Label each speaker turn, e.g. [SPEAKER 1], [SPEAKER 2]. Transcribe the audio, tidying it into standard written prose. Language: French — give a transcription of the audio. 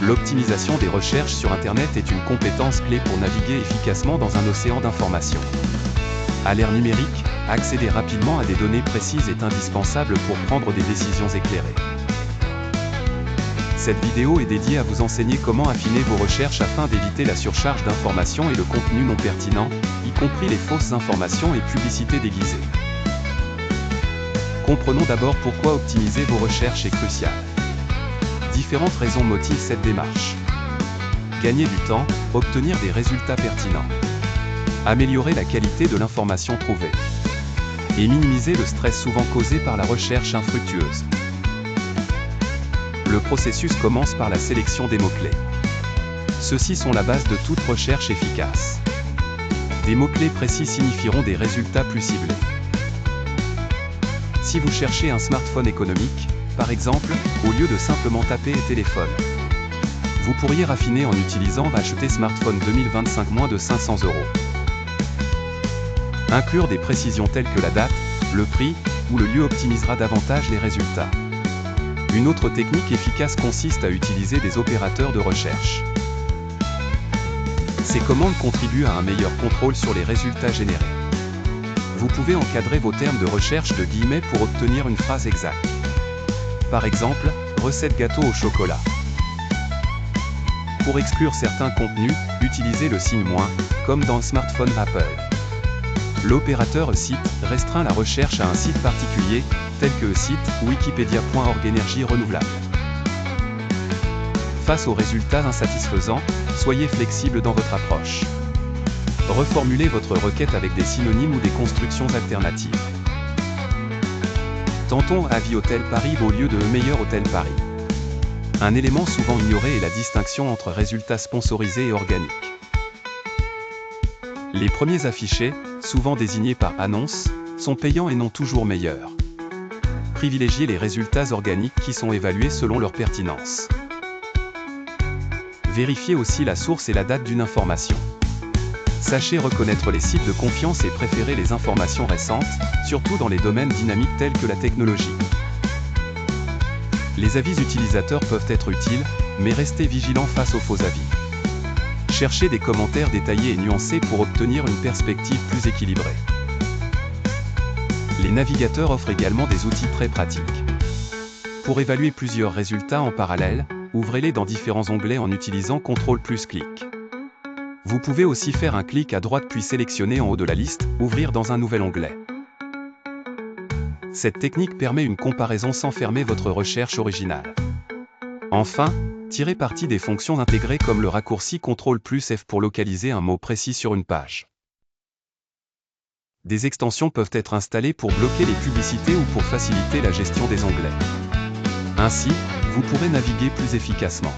[SPEAKER 1] L'optimisation des recherches sur Internet est une compétence clé pour naviguer efficacement dans un océan d'informations. À l'ère numérique, accéder rapidement à des données précises est indispensable pour prendre des décisions éclairées. Cette vidéo est dédiée à vous enseigner comment affiner vos recherches afin d'éviter la surcharge d'informations et le contenu non pertinent, y compris les fausses informations et publicités déguisées. Comprenons d'abord pourquoi optimiser vos recherches est crucial. Différentes raisons motivent cette démarche. Gagner du temps, obtenir des résultats pertinents. Améliorer la qualité de l'information trouvée. Et minimiser le stress souvent causé par la recherche infructueuse. Le processus commence par la sélection des mots-clés. Ceux-ci sont la base de toute recherche efficace. Des mots-clés précis signifieront des résultats plus ciblés. Si vous cherchez un smartphone économique, par exemple, au lieu de simplement taper téléphone, vous pourriez raffiner en utilisant acheter smartphone 2025 moins de 500 €. Inclure des précisions telles que la date, le prix, ou le lieu optimisera davantage les résultats. Une autre technique efficace consiste à utiliser des opérateurs de recherche. Ces commandes contribuent à un meilleur contrôle sur les résultats générés. Vous pouvez encadrer vos termes de recherche de guillemets pour obtenir une phrase exacte. Par exemple, recette gâteau au chocolat. Pour exclure certains contenus, utilisez le signe moins, comme dans le smartphone Apple. L'opérateur site restreint la recherche à un site particulier, tel que site wikipedia.org énergie renouvelable. Face aux résultats insatisfaisants, soyez flexible dans votre approche. Reformulez votre requête avec des synonymes ou des constructions alternatives. Tentons avis Hôtel Paris au lieu de meilleur Hôtel Paris. Un élément souvent ignoré est la distinction entre résultats sponsorisés et organiques. Les premiers affichés, souvent désignés par annonce, sont payants et non toujours meilleurs. Privilégiez les résultats organiques qui sont évalués selon leur pertinence. Vérifiez aussi la source et la date d'une information. Sachez reconnaître les sites de confiance et préférez les informations récentes, surtout dans les domaines dynamiques tels que la technologie. Les avis utilisateurs peuvent être utiles, mais restez vigilants face aux faux avis. Cherchez des commentaires détaillés et nuancés pour obtenir une perspective plus équilibrée. Les navigateurs offrent également des outils très pratiques. Pour évaluer plusieurs résultats en parallèle, ouvrez-les dans différents onglets en utilisant CTRL+clic. Vous pouvez aussi faire un clic à droite puis sélectionner en haut de la liste, ouvrir dans un nouvel onglet. Cette technique permet une comparaison sans fermer votre recherche originale. Enfin, tirez parti des fonctions intégrées comme le raccourci CTRL+F pour localiser un mot précis sur une page. Des extensions peuvent être installées pour bloquer les publicités ou pour faciliter la gestion des onglets. Ainsi, vous pourrez naviguer plus efficacement.